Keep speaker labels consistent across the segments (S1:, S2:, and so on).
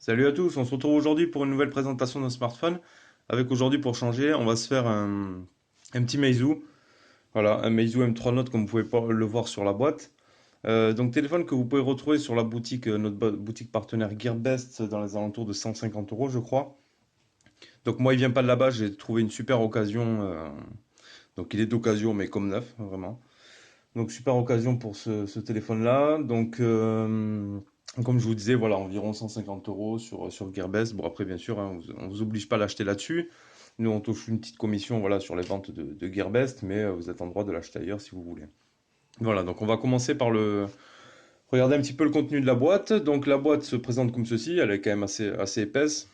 S1: Salut à tous, on se retrouve aujourd'hui pour une nouvelle présentation de smartphone. Avec aujourd'hui pour changer, on va se faire un petit Meizu. Voilà, un Meizu M3 Note comme vous pouvez le voir sur la boîte. Donc téléphone que vous pouvez retrouver sur la boutique, notre boutique partenaire Gearbest dans les alentours de 150 euros je crois. Donc moi il vient pas de là-bas, j'ai trouvé une super occasion. Donc il est d'occasion mais comme neuf, vraiment. Donc super occasion pour ce téléphone-là. Donc comme je vous disais, voilà, environ 150 euros sur Gearbest. Bon après bien sûr, hein, on vous oblige pas à l'acheter là-dessus. Nous on touche une petite commission voilà, sur les ventes de Gearbest, mais vous êtes en droit de l'acheter ailleurs si vous voulez. Voilà, donc on va commencer par regarder un petit peu le contenu de la boîte. Donc la boîte se présente comme ceci, elle est quand même assez épaisse.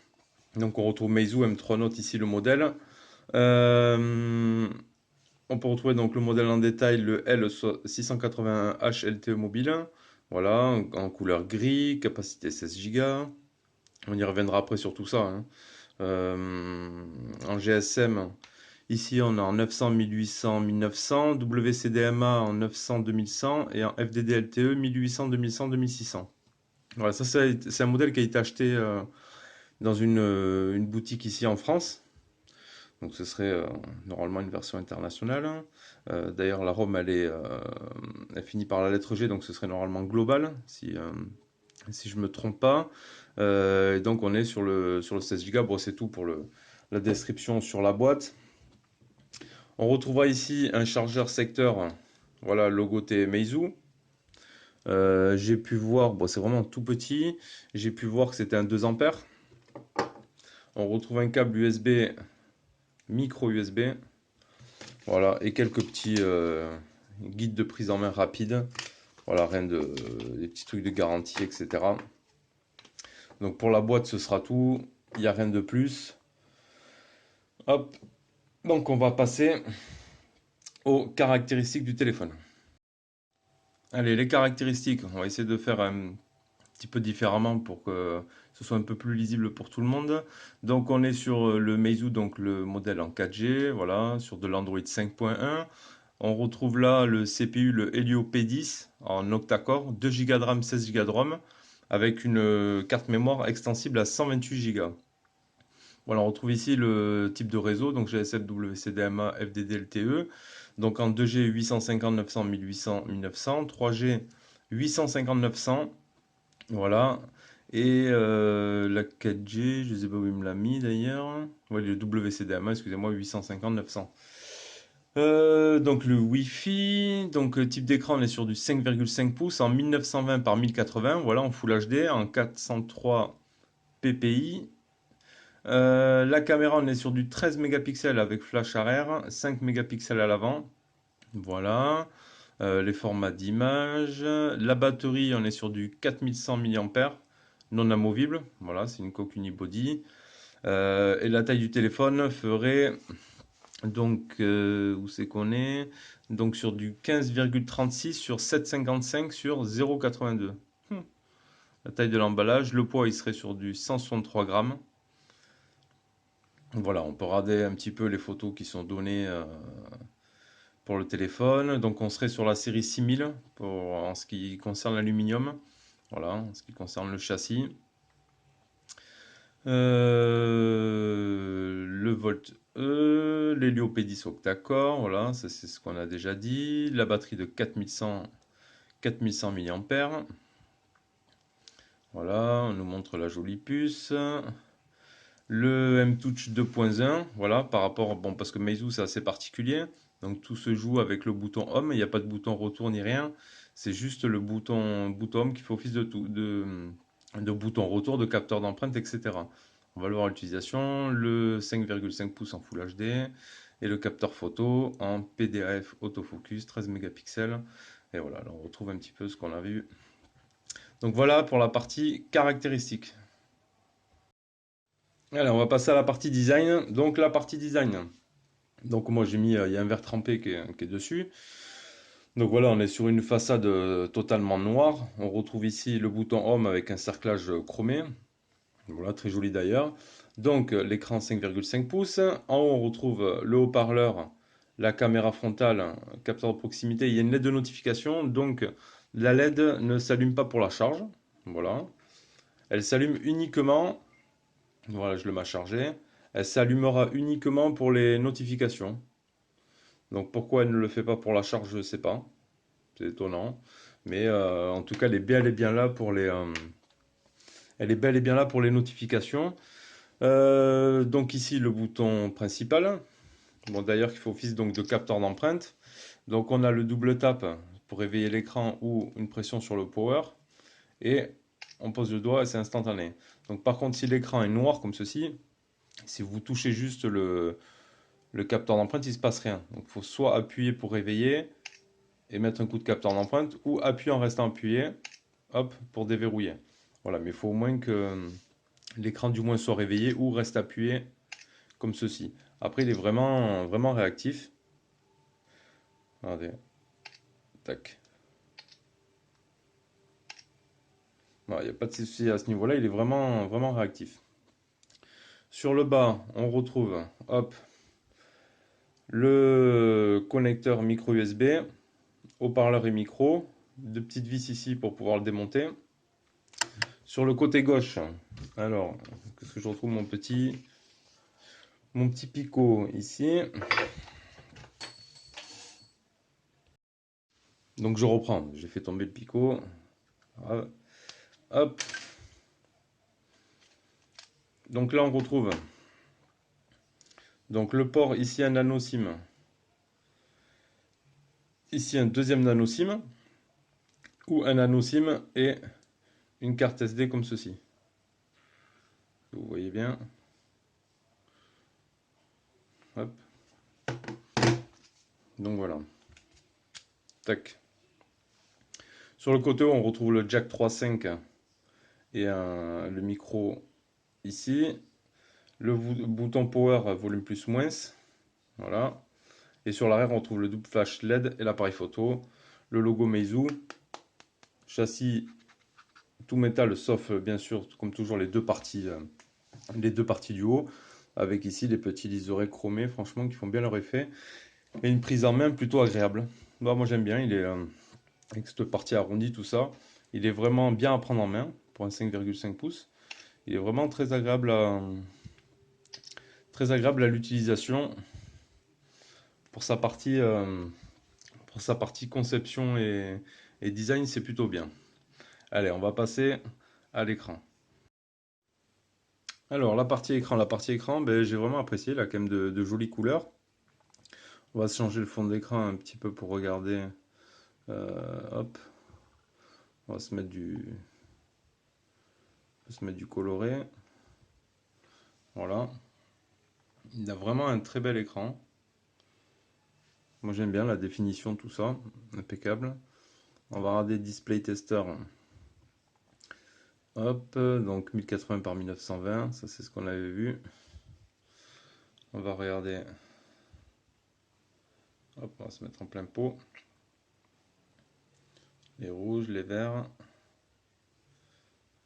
S1: Donc on retrouve Meizu M3 Note ici le modèle. Euh, on peut retrouver donc le modèle en détail, le L681H LTE mobile. Voilà, en couleur gris, capacité 16 Go. On y reviendra après sur tout ça, hein. En GSM, ici on est en 900, 1800, 1900, WCDMA en 900, 2100 et en FDD LTE 1800, 2100, 2600. Voilà, ça c'est un modèle qui a été acheté dans une boutique ici en France. Donc ce serait normalement une version internationale. D'ailleurs, la ROM, elle finit par la lettre G, donc ce serait normalement global, si je ne me trompe pas. Et donc on est sur le 16 Go. Bon, c'est tout pour la description sur la boîte. On retrouvera ici un chargeur secteur, voilà, logoté Meizu. J'ai pu voir, bon, c'est vraiment tout petit, j'ai pu voir que c'était un 2 ampères. On retrouve un câble USB, micro USB. Voilà, et quelques petits guides de prise en main rapide. Voilà, rien de des petits trucs de garantie, etc. Donc pour la boîte, ce sera tout. Il n'y a rien de plus. Hop. Donc on va passer aux caractéristiques du téléphone. Allez, les caractéristiques, on va essayer de faire un petit peu différemment pour que ce soit un peu plus lisible pour tout le monde. Donc on est sur le Meizu, donc le modèle en 4G, voilà, sur de l'Android 5.1. On retrouve là le CPU, le Helio P10 en octa-core, 2 Go de RAM, 16 Go de ROM, avec une carte mémoire extensible à 128 Go. Voilà, on retrouve ici le type de réseau, donc GSM, WCDMA, FDD, LTE. Donc en 2G 850, 900, 1800, 1900, 3G 850, 900, voilà. Et la 4G, je ne sais pas où il me l'a mis d'ailleurs. Ouais, le WCDMA, excusez-moi, 850, 900. Donc le Wi-Fi, donc type d'écran, on est sur du 5,5 pouces en 1920 par 1080, voilà, en Full HD, en 403 ppi. La caméra, on est sur du 13 mégapixels avec flash arrière, 5 mégapixels à l'avant, voilà. Les formats d'image. La batterie, on est sur du 4100 mAh, non amovible, voilà, c'est une coque unibody. Et la taille du téléphone ferait donc, où c'est qu'on est? Donc sur du 15,36 sur 7,55 sur 0,82. Hmm. La taille de l'emballage, le poids il serait sur du 163 grammes. Voilà, on peut regarder un petit peu les photos qui sont données pour le téléphone. Donc on serait sur la série 6000 en ce qui concerne l'aluminium. Voilà, en ce qui concerne le châssis. Le Volt E, l'Helio P10 octa-core, voilà, ça c'est ce qu'on a déjà dit. La batterie de 4100 mAh. Voilà, on nous montre la jolie puce. Le M-Touch 2.1, voilà, par rapport, bon, parce que Meizu c'est assez particulier, donc tout se joue avec le bouton Home, il n'y a pas de bouton retour ni rien, c'est juste le bouton Home qui fait office de bouton retour, de capteur d'empreinte, etc. On va le voir l'utilisation, le 5,5 pouces en Full HD, et le capteur photo en PDAF autofocus, 13 mégapixels, et voilà, là, on retrouve un petit peu ce qu'on a vu. Donc voilà pour la partie caractéristique. Allez, on va passer à la partie design. Donc la partie design. Donc moi j'ai mis, il y a un verre trempé qui est dessus. Donc voilà, on est sur une façade totalement noire. On retrouve ici le bouton Home avec un cerclage chromé. Voilà, très joli d'ailleurs. Donc l'écran 5,5 pouces. En haut on retrouve le haut-parleur, la caméra frontale, capteur de proximité. Il y a une LED de notification. Donc la LED ne s'allume pas pour la charge. Voilà. Elle s'allume uniquement, voilà, je le mets à charger. Elle s'allumera uniquement pour les notifications. Donc pourquoi elle ne le fait pas pour la charge, je ne sais pas. C'est étonnant. Mais en tout cas, elle est bien là pour elle est bel et bien là pour les notifications. Donc ici, le bouton principal. Bon, d'ailleurs, qui fait office donc de capteur d'empreinte. Donc on a le double tap pour réveiller l'écran ou une pression sur le power. Et on pose le doigt et c'est instantané. Donc par contre, si l'écran est noir comme ceci, si vous touchez juste le capteur d'empreinte, il ne se passe rien. Donc il faut soit appuyer pour réveiller et mettre un coup de capteur d'empreinte, ou appuyer en restant appuyé, hop, pour déverrouiller. Voilà, mais il faut au moins que l'écran du moins soit réveillé ou reste appuyé comme ceci. Après, il est vraiment, vraiment réactif. Regardez, tac. Voilà, il n'y a pas de souci à ce niveau-là, il est vraiment, vraiment réactif. Sur le bas, on retrouve, hop, le connecteur micro USB, haut-parleur et micro, deux petites vis ici pour pouvoir le démonter. Sur le côté gauche, alors, qu'est-ce que je retrouve mon petit picot ici. Donc je reprends, j'ai fait tomber le picot. Hop. Donc là on retrouve donc le port ici un nano SIM. Ici un deuxième nano SIM ou un nano SIM et une carte SD comme ceci. Vous voyez bien. Hop. Donc voilà. Tac. Sur le côté, on retrouve le jack 3.5 et le micro ici. Le bouton power volume plus moins. Voilà. Et sur l'arrière, on trouve le double flash LED et l'appareil photo. Le logo Meizu. Châssis tout métal, sauf bien sûr, comme toujours, les deux parties du haut. Avec ici les petits liserés chromés, franchement, qui font bien leur effet. Et une prise en main plutôt agréable. Bah, moi j'aime bien, il est avec cette partie arrondie, tout ça. Il est vraiment bien à prendre en main pour un 5,5 pouces. Il est vraiment très agréable à l'utilisation. Pour pour sa partie conception et design, c'est plutôt bien. Allez, on va passer à l'écran. Alors, la partie écran, ben, j'ai vraiment apprécié. Il a quand même de jolies couleurs. On va se changer le fond d'écran un petit peu pour regarder. Hop, on va se mettre du coloré. Voilà. Il a vraiment un très bel écran. Moi j'aime bien la définition, tout ça. Impeccable. On va regarder Display Tester. Hop, donc 1080 par 1920, ça c'est ce qu'on avait vu. On va regarder. Hop, on va se mettre en plein pot. Les rouges, les verts,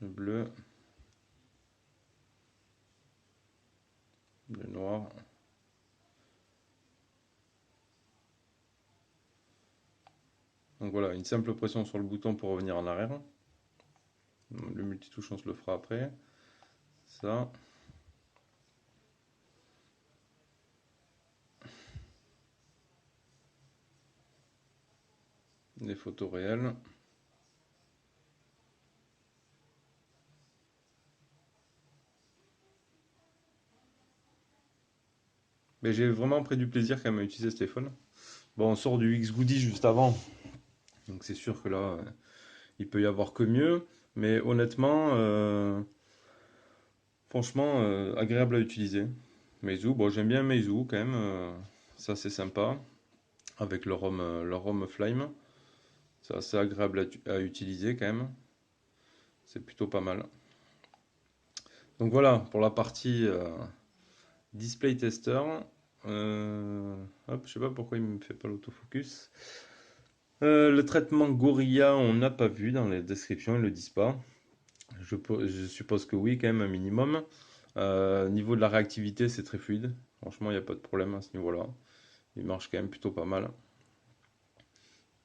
S1: le bleu, le noir. Donc voilà, une simple pression sur le bouton pour revenir en arrière. Le multitouche, on se le fera après. Ça. Des photos réelles. Mais j'ai vraiment pris du plaisir quand même à utiliser ce téléphone. Bon, on sort du X Goody juste avant. Donc c'est sûr que là, il peut y avoir que mieux. Mais honnêtement, franchement, agréable à utiliser. Meizu, bon, j'aime bien Meizu quand même. Ça, c'est sympa. Avec leur ROM Flame. C'est assez agréable à utiliser quand même. C'est plutôt pas mal. Donc voilà, pour la partie display tester. Hop, je sais pas pourquoi il me fait pas l'autofocus. Le traitement Gorilla, on n'a pas vu dans les descriptions, ils le disent pas. Je suppose que oui, quand même, un minimum. Niveau de la réactivité, c'est très fluide. Franchement, il n'y a pas de problème à ce niveau-là. Il marche quand même plutôt pas mal.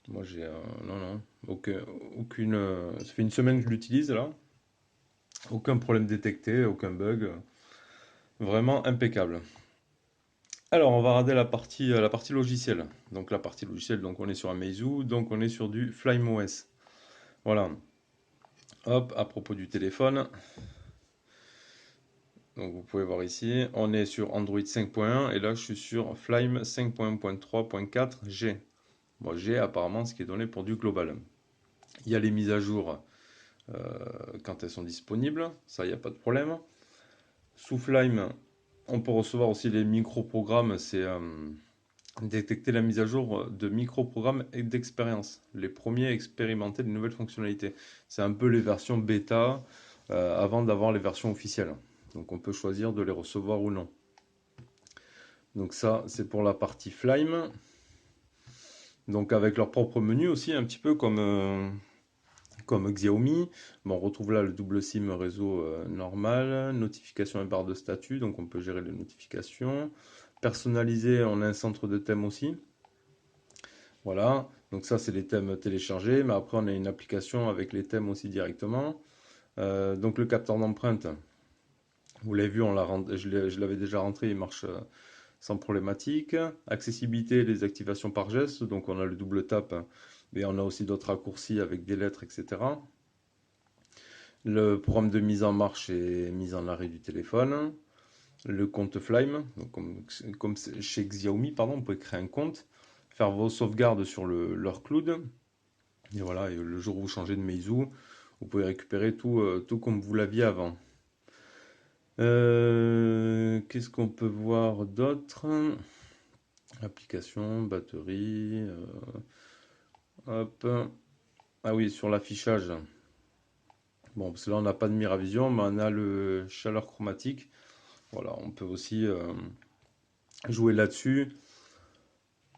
S1: Moi, j'ai. Non, non. Aucune. Ça fait une semaine que je l'utilise là. Aucun problème détecté, aucun bug. Vraiment impeccable. Alors, on va regarder la partie logicielle. Donc, la partie logicielle, donc on est sur un Meizu, donc on est sur du FlymeOS. Voilà. Hop, à propos du téléphone. Donc, vous pouvez voir ici, on est sur Android 5.1 et là, je suis sur Flyme 5.1.3.4G. Bon, G, apparemment, ce qui est donné pour du global. Il y a les mises à jour quand elles sont disponibles, ça, il n'y a pas de problème. Sous Flyme, on peut recevoir aussi les micro-programmes, c'est détecter la mise à jour de micro-programmes et d'expérience. Les premiers à expérimenter de nouvelles fonctionnalités. C'est un peu les versions bêta avant d'avoir les versions officielles. Donc on peut choisir de les recevoir ou non. Donc ça, c'est pour la partie Flyme. Donc avec leur propre menu aussi, un petit peu comme Xiaomi. Bon, on retrouve là le double SIM réseau normal, notification et barre de statut, donc on peut gérer les notifications. Personnalisé, on a un centre de thème aussi. Voilà, donc ça c'est les thèmes téléchargés, mais après on a une application avec les thèmes aussi directement. Donc le capteur d'empreinte, vous l'avez vu, je l'avais déjà rentré, il marche sans problématique. Accessibilité, les activations par geste, donc on a le double tap, mais on a aussi d'autres raccourcis avec des lettres, etc. Le programme de mise en marche et mise en arrêt du téléphone. Le compte Flyme, donc comme chez Xiaomi, pardon, vous pouvez créer un compte, faire vos sauvegardes sur leur cloud. Et voilà, et le jour où vous changez de Meizu, vous pouvez récupérer tout comme vous l'aviez avant. Qu'est-ce qu'on peut voir d'autre? Application, batterie. Hop. Ah oui, sur l'affichage. Bon, parce que là, on n'a pas de Miravision, mais on a le chaleur chromatique. Voilà, on peut aussi jouer là-dessus.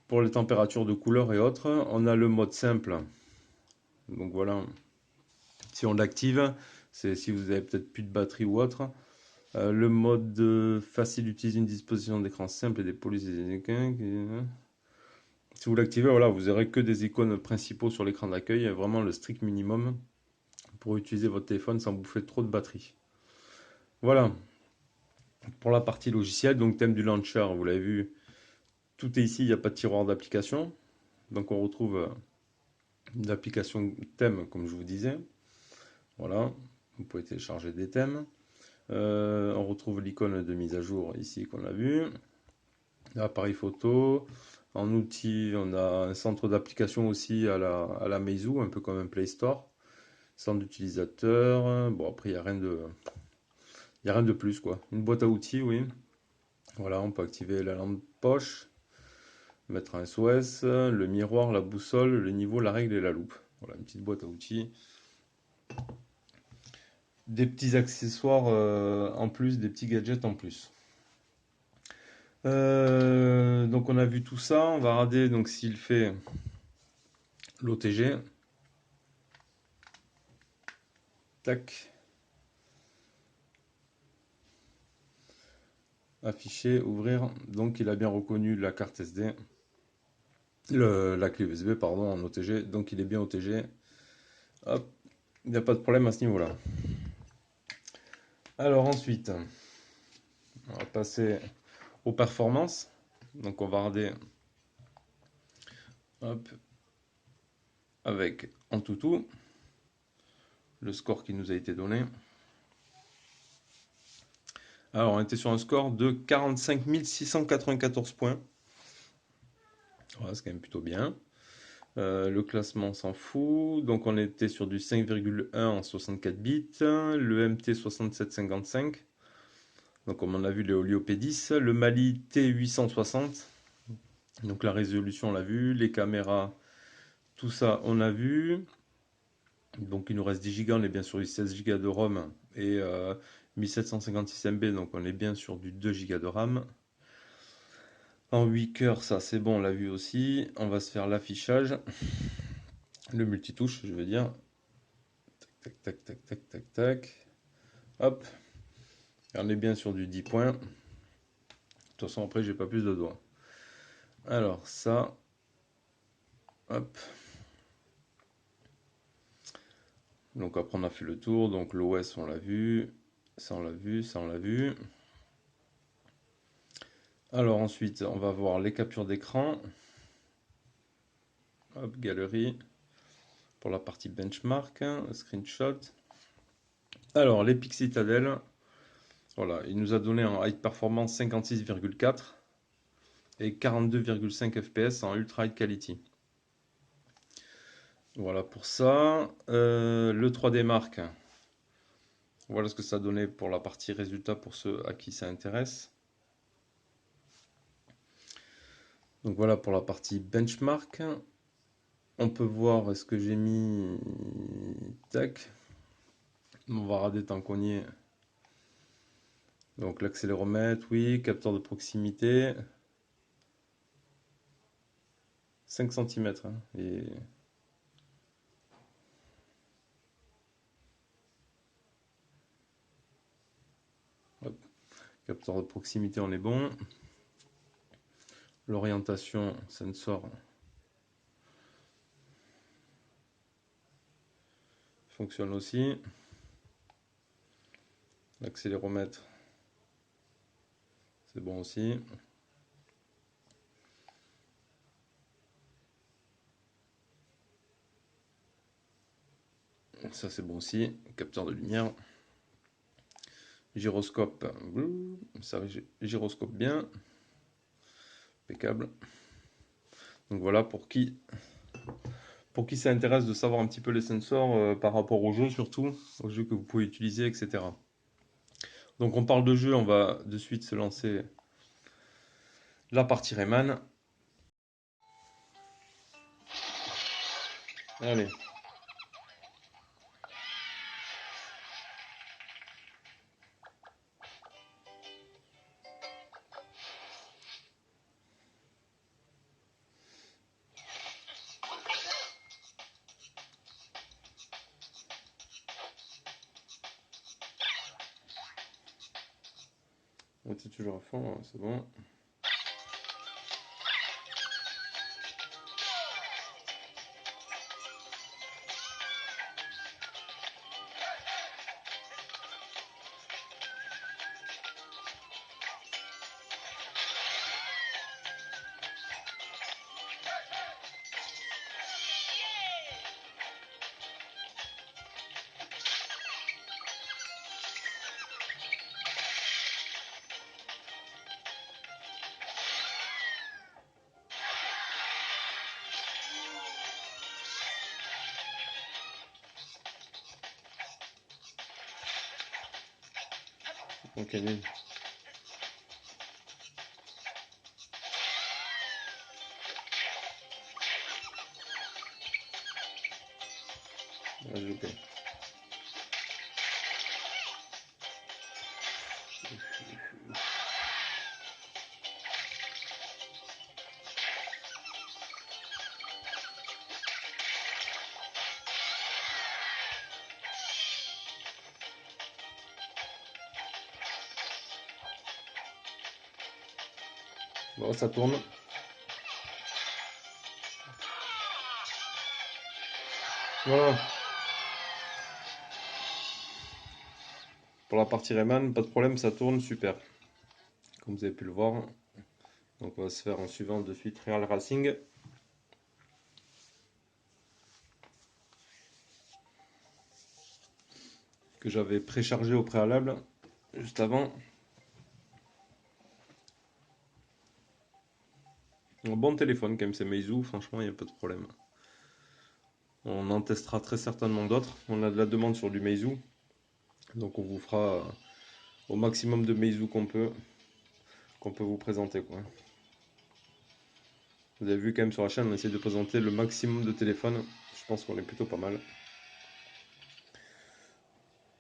S1: Pour les températures de couleur et autres, on a le mode simple. Donc voilà, si on l'active, c'est si vous avez peut-être plus de batterie ou autre. Le mode facile d'utiliser une disposition d'écran simple et des polices des icônes. Si vous l'activez, voilà, vous n'aurez que des icônes principaux sur l'écran d'accueil, vraiment le strict minimum pour utiliser votre téléphone sans bouffer trop de batterie. Voilà, pour la partie logicielle, donc thème du launcher, vous l'avez vu, tout est ici, il n'y a pas de tiroir d'application. Donc on retrouve l'application thème, comme je vous disais. Voilà, vous pouvez télécharger des thèmes. On retrouve l'icône de mise à jour ici qu'on a vu. Appareil photo. En outil, on a un centre d'application aussi à la Meizu, un peu comme un Play Store. Centre d'utilisateur. Bon, après, il y a rien de plus, quoi. Une boîte à outils, oui. Voilà, on peut activer la lampe poche, mettre un SOS, le miroir, la boussole, le niveau, la règle et la loupe. Voilà, une petite boîte à outils. Des petits accessoires en plus, des petits gadgets en plus. Donc on a vu tout ça, on va regarder donc s'il fait l'OTG. Tac. Afficher, ouvrir. Donc il a bien reconnu la carte SD. La clé USB, pardon, en OTG. Donc il est bien OTG. Hop, il n'y a pas de problème à ce niveau-là. Alors ensuite, on va passer aux performances. Donc on va regarder hop, avec en tout le score qui nous a été donné. Alors on était sur un score de 45 694 points. Voilà, c'est quand même plutôt bien. Le classement on s'en fout. Donc on était sur du 5,1 en 64 bits. Le MT 6755. Donc comme on a vu le Olio P10. Le Mali T860. Donc la résolution on l'a vu. Les caméras, tout ça on a vu. Donc il nous reste 10 Go, on est bien sur du 16 Go de ROM et 1756 MB, donc on est bien sur du 2 Go de RAM. En 8 cœurs, ça c'est bon, on l'a vu aussi. On va se faire l'affichage, le multitouche, je veux dire. Tac, tac, tac, tac, tac, tac. Hop. Et on est bien sur du 10 points. De toute façon, après, j'ai pas plus de doigts. Alors, ça. Hop. Donc après on a fait le tour, donc l'OS on l'a vu, ça on l'a vu, ça on l'a vu. Alors ensuite on va voir les captures d'écran. Hop, galerie. Pour la partie benchmark, screenshot. Alors l'Epic Citadel, voilà, il nous a donné en high performance 56,4 et 42,5 fps en ultra high quality. Voilà pour ça. Le 3D Mark, voilà ce que ça a donné pour la partie résultat pour ceux à qui ça intéresse. Donc voilà pour la partie benchmark. On peut voir ce que j'ai mis. Tac. On va rader tant qu'on y est. Donc l'accéléromètre, oui. Capteur de proximité. 5 cm. Et hop. Capteur de proximité, on est bon. L'orientation sensor fonctionne aussi. L'accéléromètre, c'est bon aussi. Ça c'est bon aussi. Capteur de lumière. Gyroscope, ça gyroscope bien. Impeccable. Donc voilà pour qui ça intéresse de savoir un petit peu les sensors par rapport au jeu surtout, aux jeux que vous pouvez utiliser, etc. Donc on parle de jeu, on va de suite se lancer la partie Rayman. Allez. On était toujours à fond, c'est bon. Ok, nul. J'ai loupé. Bon, ça tourne. Voilà. Pour la partie Rayman, pas de problème, ça tourne super. Comme vous avez pu le voir. Donc on va se faire en suivant de suite Real Racing. Que j'avais préchargé au préalable, juste avant. Un bon téléphone quand même, c'est Meizu, franchement il n'y a pas de problème. On en testera très certainement d'autres. On a de la demande sur du Meizu. Donc on vous fera au maximum de Meizu qu'on peut vous présenter, quoi. Vous avez vu quand même sur la chaîne, on essaie de présenter le maximum de téléphones. Je pense qu'on est plutôt pas mal.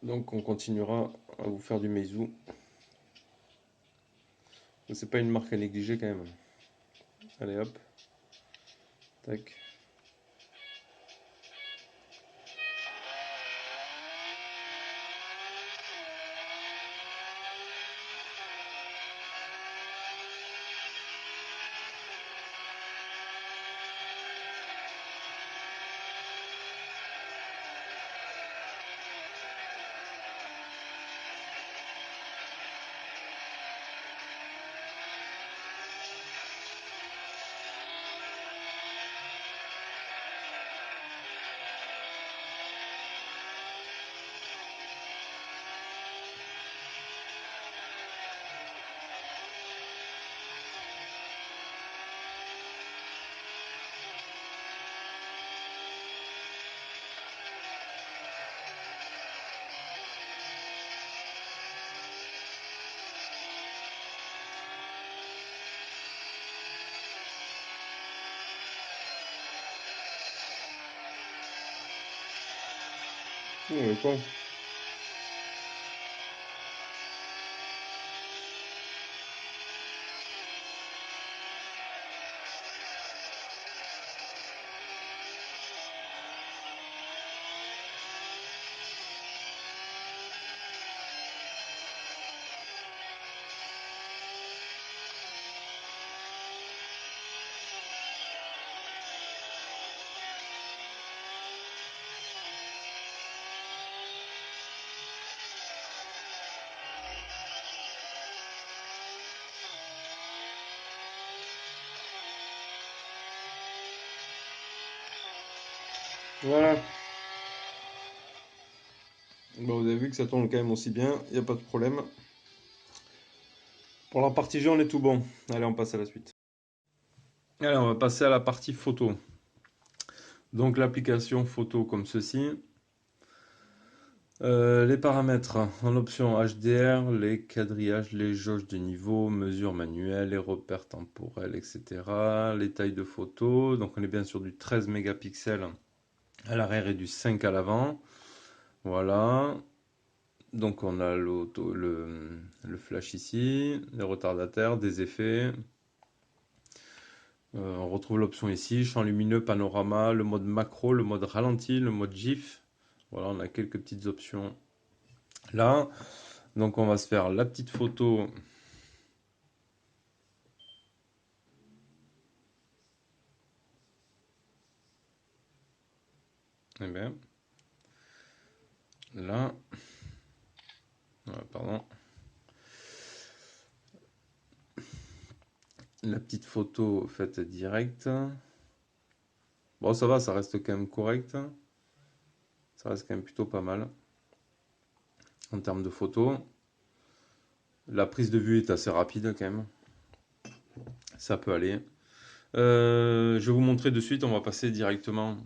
S1: Donc on continuera à vous faire du Meizu. C'est pas une marque à négliger quand même. Allez hop. Tac. Con. Voilà. Bon, vous avez vu que ça tourne quand même aussi bien, il n'y a pas de problème. Pour la partie jeu, on est tout bon. Allez, on passe à la suite. Allez, on va passer à la partie photo. Donc l'application photo comme ceci. Les paramètres en option HDR, les quadrillages, les jauges de niveau, mesures manuelles, les repères temporels, etc. Les tailles de photo. Donc on est bien sur du 13 mégapixels à l'arrière et du 5 à l'avant. Voilà. Donc on a le flash ici, les retardataires, des effets. On retrouve l'option ici, champ lumineux, panorama, le mode macro, le mode ralenti, le mode GIF. Voilà, on a quelques petites options là. Donc on va se faire la petite photo. Eh bien, là, pardon. La petite photo faite direct. Bon, ça va, ça reste quand même correct. Ça reste quand même plutôt pas mal en termes de photo. La prise de vue est assez rapide quand même. Ça peut aller. Je vais vous montrer de suite, on va passer directement.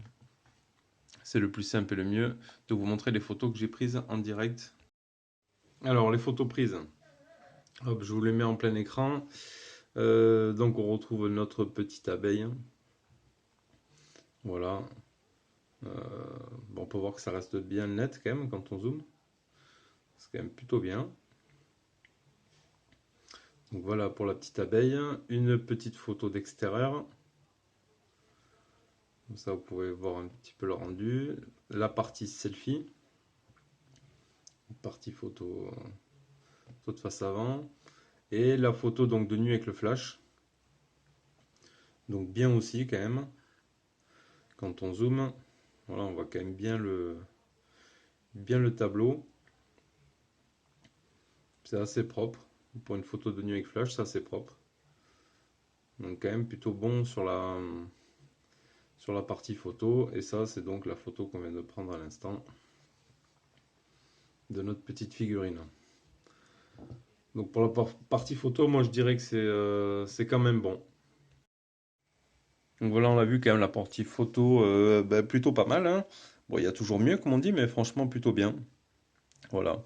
S1: C'est le plus simple et le mieux de vous montrer les photos que j'ai prises en direct. Alors, les photos prises. Hop, je vous les mets en plein écran. Donc, on retrouve notre petite abeille. Voilà. Bon, on peut voir que ça reste bien net quand même quand on zoome. C'est quand même plutôt bien. Donc voilà pour la petite abeille. Une petite photo d'extérieur. Comme ça, vous pouvez voir un petit peu le rendu. La partie selfie. Partie photo, de face avant. Et la photo donc de nuit avec le flash. Donc bien aussi quand même. Quand on zoome, voilà, on voit quand même bien le tableau. C'est assez propre. Pour une photo de nuit avec flash, c'est assez propre. Donc quand même plutôt bon sur la partie photo. Et ça, c'est donc la photo qu'on vient de prendre à l'instant de notre petite figurine. Donc pour la partie photo, moi je dirais que c'est quand même bon. Donc voilà, on a vu quand même la partie photo, plutôt pas mal, hein. Bon, il y a toujours mieux, comme on dit, mais franchement plutôt bien. Voilà,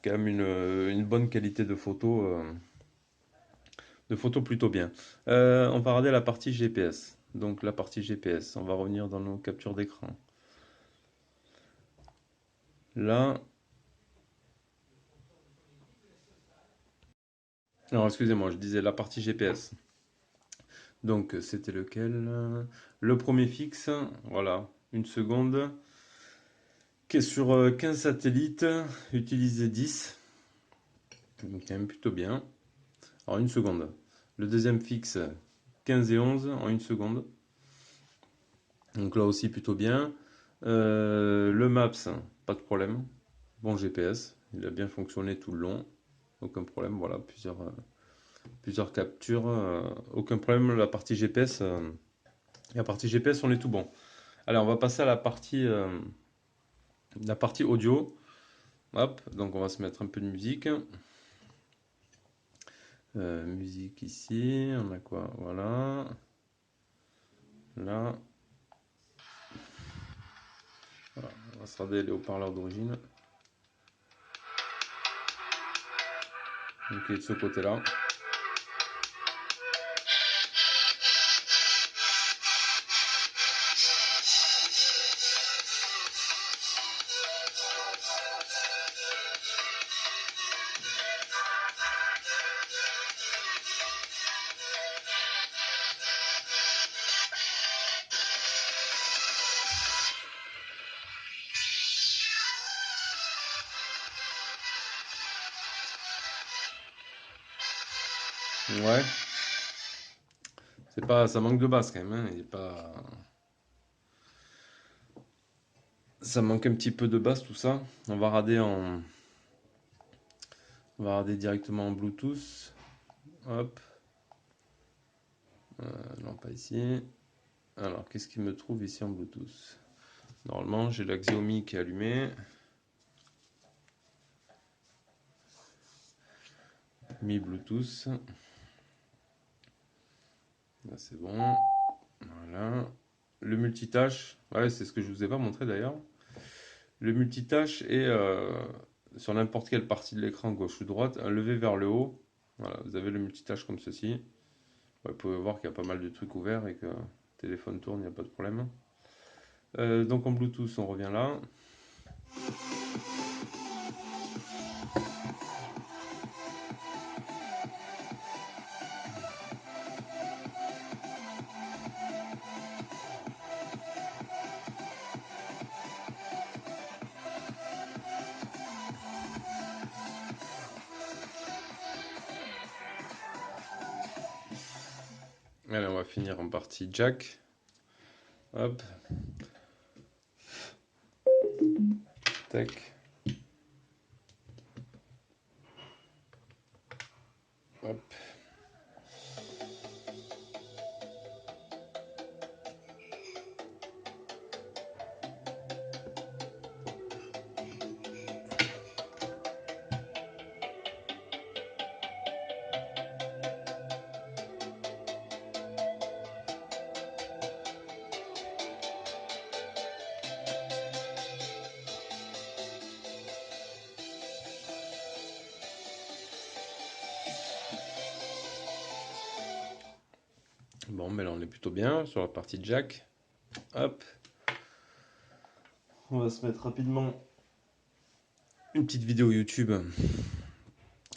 S1: quand même une bonne qualité de photo plutôt bien. On va regarder la partie GPS. Donc la partie GPS, on va revenir dans nos captures d'écran. Là, alors excusez-moi, je disais la partie GPS. Donc c'était lequel? Le premier fixe, voilà, une seconde, qui est sur 15 satellites, utilisé 10, donc quand même plutôt bien, en une seconde. Le deuxième fixe, 15 et 11 en une seconde, donc là aussi plutôt bien. Le Maps, pas de problème, bon GPS, il a bien fonctionné tout le long, aucun problème, voilà, plusieurs captures, aucun problème. La partie GPS, on est tout bon. Allez, on va passer à la partie audio. Hop, donc on va se mettre un peu de musique. Musique ici, on a quoi? Voilà. Là. Voilà. On va se regarder les haut-parleurs d'origine. Ok, de ce côté-là. Ouais, c'est pas, ça manque de basse quand même, hein, il est pas, ça manque un petit peu de basse tout ça. On va rader directement en Bluetooth. Hop, non pas ici. Alors, qu'est-ce qu'il me trouve ici en Bluetooth? Normalement, j'ai la Xiaomi qui est allumée. Mi Bluetooth. Là, c'est bon. Voilà. Le multitâche, ouais, c'est ce que je vous ai pas montré d'ailleurs. Le multitâche est sur n'importe quelle partie de l'écran, gauche ou droite, levé vers le haut. Voilà, vous avez le multitâche comme ceci. Ouais, vous pouvez voir qu'il y a pas mal de trucs ouverts et que le téléphone tourne, il n'y a pas de problème. Donc en Bluetooth, on revient là. Allez, on va finir en partie jack. Hop, tac. Hop. Bon, mais là on est plutôt bien sur la partie jack. Hop. On va se mettre rapidement une petite vidéo YouTube,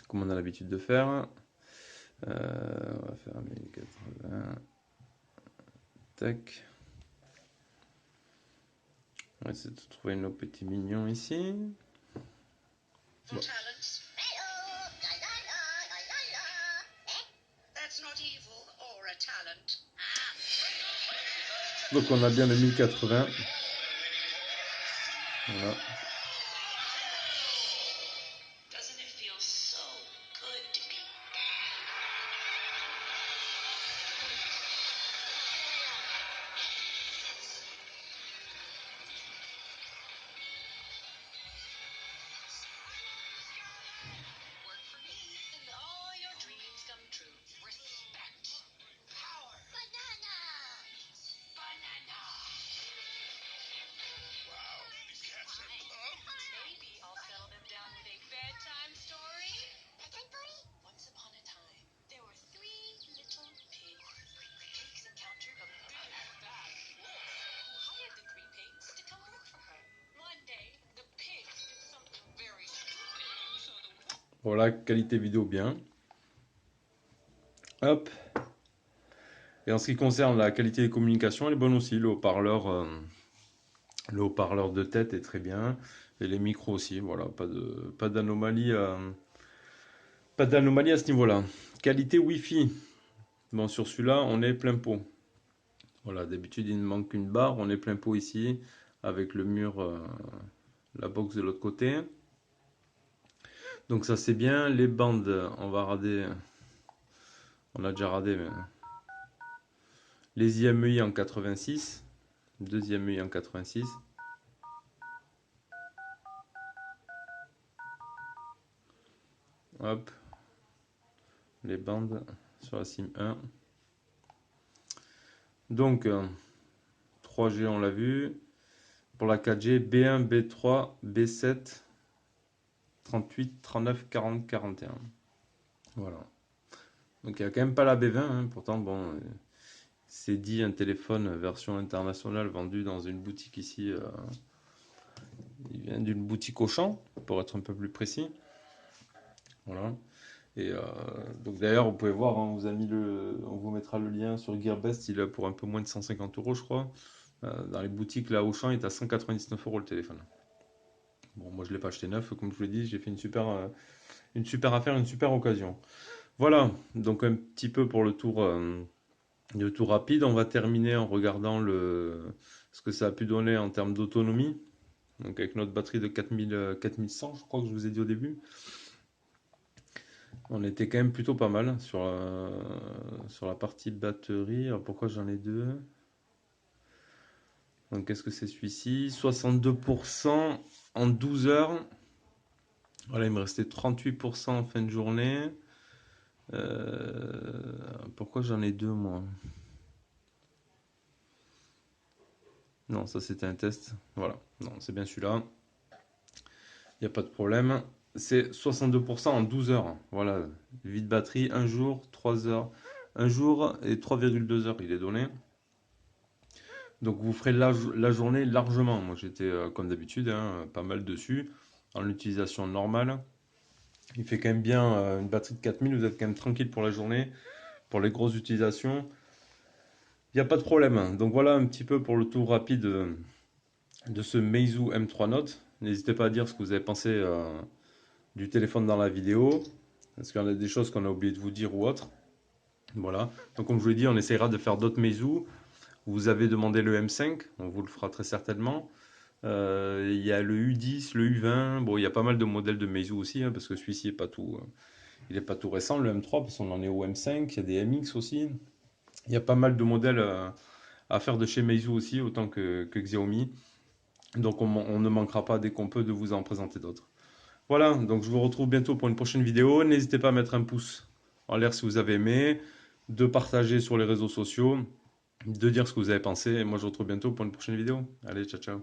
S1: comme on a l'habitude de faire. On va faire 1080. Tac. On va essayer de trouver nos petits mignons ici. Bon. Donc on a bien le 1080. Voilà. Voilà, qualité vidéo bien. Hop. Et en ce qui concerne la qualité des communications, elle est bonne aussi. Le haut-parleur de tête est très bien. Et les micros aussi. Voilà, pas d'anomalie pas d'anomalie à ce niveau-là. Qualité Wi-Fi. Bon, sur celui-là, on est plein pot. Voilà, d'habitude, il ne manque qu'une barre. On est plein pot ici, avec le mur, la box de l'autre côté. Donc ça, c'est bien. Les bandes, on va rader. On a déjà radé, mais les IMEI en 86. Deuxième IMEI en 86. Hop. Les bandes sur la SIM 1. Donc, 3G, on l'a vu. Pour la 4G, B1, B3, B7, 38, 39, 40, 41. Voilà. Donc, il n'y a quand même pas la B20. Hein. Pourtant, bon, c'est dit un téléphone version internationale vendu dans une boutique ici. Il vient d'une boutique Auchan, pour être un peu plus précis. Voilà. Et donc d'ailleurs, vous pouvez voir, hein, on vous mettra le lien sur Gearbest, il est pour un peu moins de 150 euros, je crois. Dans les boutiques, là, Auchan, il est à 199 euros le téléphone. Bon, moi, je ne l'ai pas acheté neuf, comme je vous l'ai dit, j'ai fait une super affaire, une super occasion. Voilà, donc un petit peu pour le tour rapide. On va terminer en regardant ce que ça a pu donner en termes d'autonomie. Donc avec notre batterie de 4100, je crois que je vous ai dit au début. On était quand même plutôt pas mal sur la partie batterie. Alors pourquoi j'en ai deux? Donc qu'est-ce que c'est celui-ci? 62% en 12 heures. Voilà, il me restait 38% en fin de journée. Pourquoi j'en ai deux, moi? Non, ça c'était un test. Voilà, non, c'est bien celui-là. Il n'y a pas de problème. C'est 62% en 12 heures. Voilà, vide batterie, un jour, 3 heures. Un jour et 3,2 heures, il est donné. Donc vous ferez la journée largement. Moi j'étais comme d'habitude, hein, pas mal dessus, en utilisation normale. Il fait quand même bien une batterie de 4000, vous êtes quand même tranquille pour la journée. Pour les grosses utilisations, il n'y a pas de problème. Donc voilà un petit peu pour le tour rapide de ce Meizu M3 Note. N'hésitez pas à dire ce que vous avez pensé du téléphone dans la vidéo. Est-ce qu'il y en a des choses qu'on a oublié de vous dire ou autre? Voilà. Donc comme je vous l'ai dit, on essaiera de faire d'autres Meizu. Vous avez demandé le M5, on vous le fera très certainement. Il y a le U10, le U20. Bon, il y a pas mal de modèles de Meizu aussi, hein, parce que celui-ci n'est pas tout, il est pas tout récent, le M3, parce qu'on en est au M5. Il y a des MX aussi. Il y a pas mal de modèles à faire de chez Meizu aussi, autant que Xiaomi. Donc on ne manquera pas dès qu'on peut de vous en présenter d'autres. Voilà, donc je vous retrouve bientôt pour une prochaine vidéo. N'hésitez pas à mettre un pouce en l'air si vous avez aimé, de partager sur les réseaux sociaux, de dire ce que vous avez pensé. Et moi je vous retrouve bientôt pour une prochaine vidéo. Allez, ciao ciao.